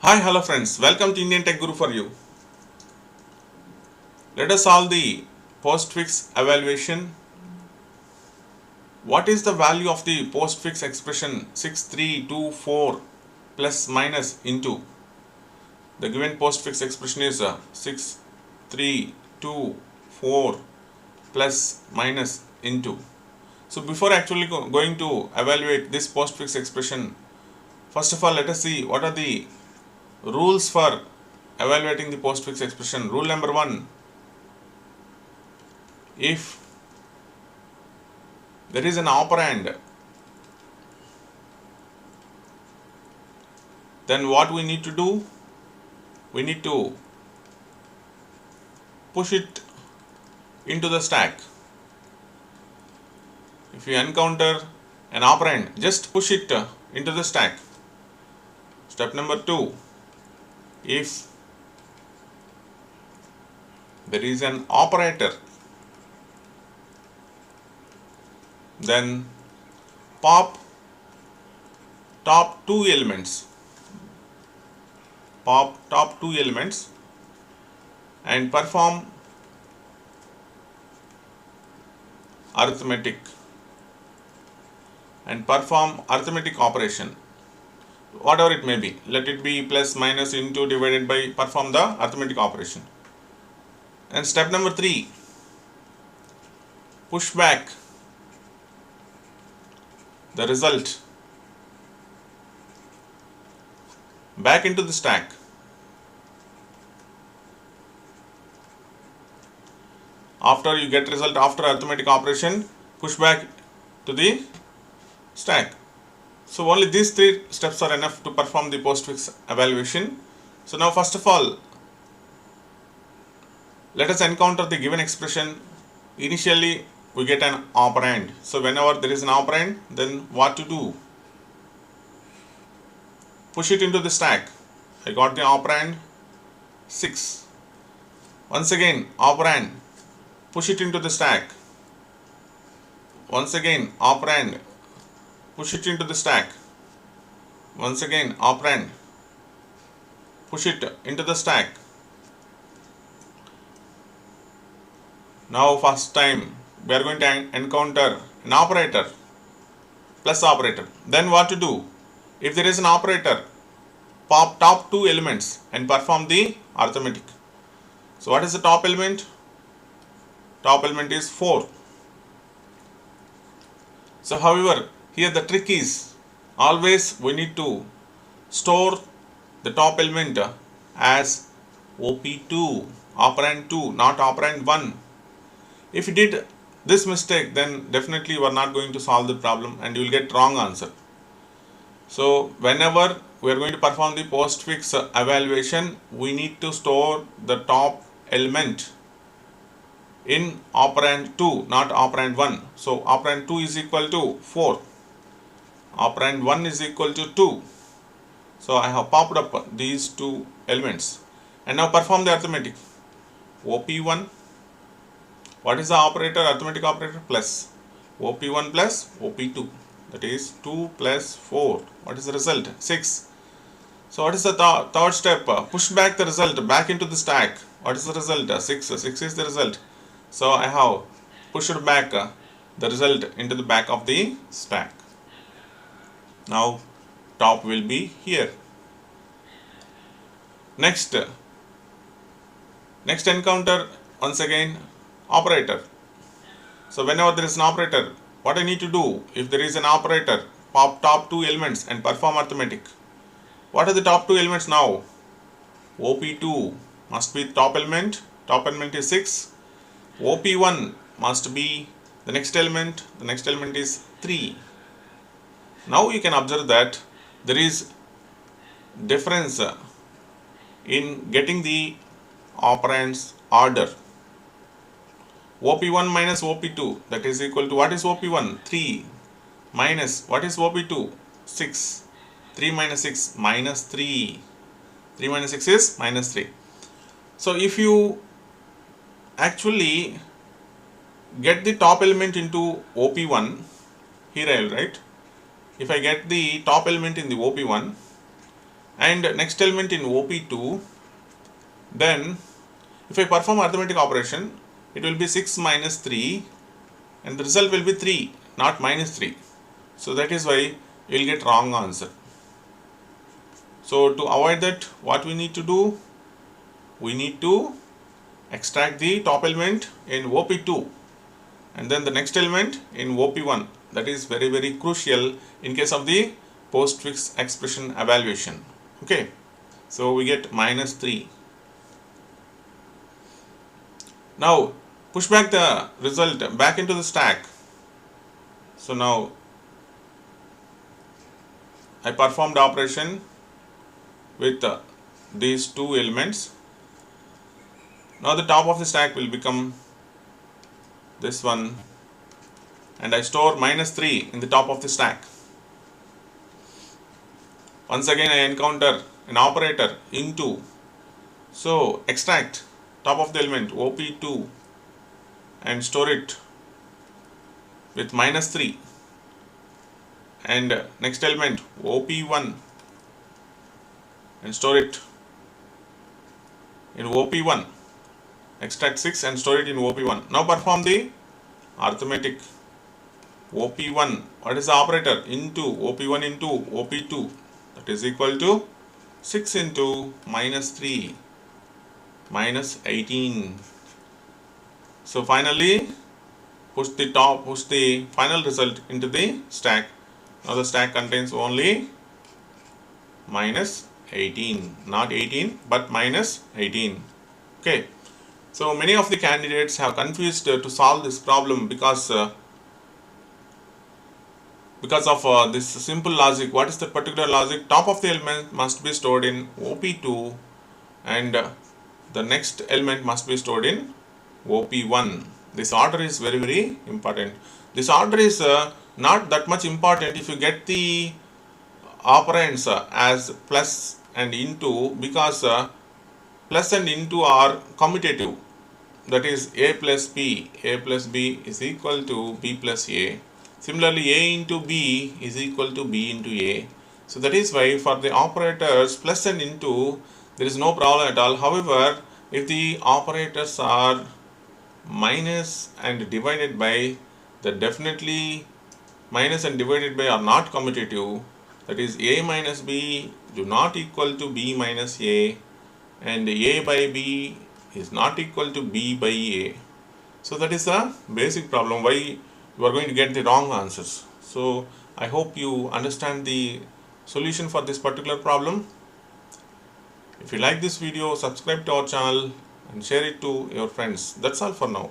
Hi, hello friends. Welcome to Indian Tech Guru for you. Let us solve the postfix evaluation. What is the value of the postfix expression 6324 plus minus into? The given postfix expression is 6324 plus minus into. So before actually going to evaluate this postfix expression, first of all let us see what are the rules for evaluating the postfix expression. Rule number 1, if there is an operand, then what we need to do? We need to push it into the stack. If you encounter an operand, just push it into the stack. Step number 2, if there is an operator, then pop top two elements and perform arithmetic operation, whatever it may be. Let it be plus, minus, into, divided by, perform the arithmetic operation. And step number 3, push back the result back into the stack. After you get result after arithmetic operation, push back to the stack. So only these 3 steps are enough to perform the postfix evaluation. So now first of all, let us encounter the given expression. Initially we get an operand. So whenever there is an operand, then what to do? Push it into the stack. I got the operand 6. Once again operand, push it into the stack. Once again operand, push it into the stack. Once again operand, push it into the stack. Now first time we are going to encounter an operator, plus operator. Then what to do? If there is an operator, pop top 2 elements and perform the arithmetic. So what is the top element? Top element is 4. So however, here the trick is, always we need to store the top element as OP2, operand 2, not operand 1. If you did this mistake, then definitely you are not going to solve the problem and you will get wrong answer. So whenever we are going to perform the postfix evaluation, we need to store the top element in operand 2, not operand 1. So operand 2 is equal to 4. Operand 1 is equal to 2. So I have popped up these 2 elements. And now perform the arithmetic. OP1. What is the operator, arithmetic operator? Plus. OP1 plus OP2. That is 2 plus 4. What is the result? 6. So what is the third step? Push back the result back into the stack. What is the result? 6. 6 is the result. So I have pushed back the result into the back of the stack. Now top will be here. Next encounter once again operator. So whenever there is an operator, what I need to do? If there is an operator, pop top 2 elements and perform arithmetic. What are the top 2 elements now? OP2 must be top element. Top element is 6. OP1 must be the next element. The next element is 3. Now you can observe that there is difference in getting the operands order. OP1 minus OP2, that is equal to, what is OP1? 3 minus, what is OP2? 6. 3 minus 6 minus 3. 3 minus 6 is minus 3. So if you actually get the top element into OP1, here I will write, if I get the top element in the OP1 and next element in OP2, then if I perform arithmetic operation, it will be 6 minus 3 and the result will be 3, not minus 3. So that is why you will get wrong answer. So to avoid that, what we need to do? We need to extract the top element in OP2 and then the next element in OP1. That is very crucial in case of the postfix expression evaluation. Okay, so we get minus 3. Now push back the result back into the stack. So now I performed operation with these two elements. Now the top of the stack will become this one and I store minus 3 in the top of the stack. Once again I encounter an operator into. So extract top of the element OP2 and store it with minus 3 and next element OP1 and store it in OP1. Extract 6 and store it in OP1. Now perform the arithmetic. OP1, what is the operator? Into OP1 into OP2, that is equal to 6 into minus 3 minus 18. So finally push the final result into the stack. Now the stack contains only minus 18, not 18 but minus 18. Okay, so many of the candidates have confused to solve this problem because of this simple logic. What is the particular logic? Top of the element must be stored in OP2 and the next element must be stored in OP1. This order is very important. This order is not that much important if you get the operands as plus and into, because plus and into are commutative. That is a plus b is equal to b plus a. Similarly, a into b is equal to b into a. So that is why for the operators plus and into there is no problem at all. However, if the operators are minus and divided by, then definitely minus and divided by are not commutative. That is a minus b do not equal to b minus a and a by b is not equal to b by a. So that is the basic problem why you are going to get the wrong answers. So I hope you understand the solution for this particular problem. If you like this video, subscribe to our channel and share it to your friends. That's all for now.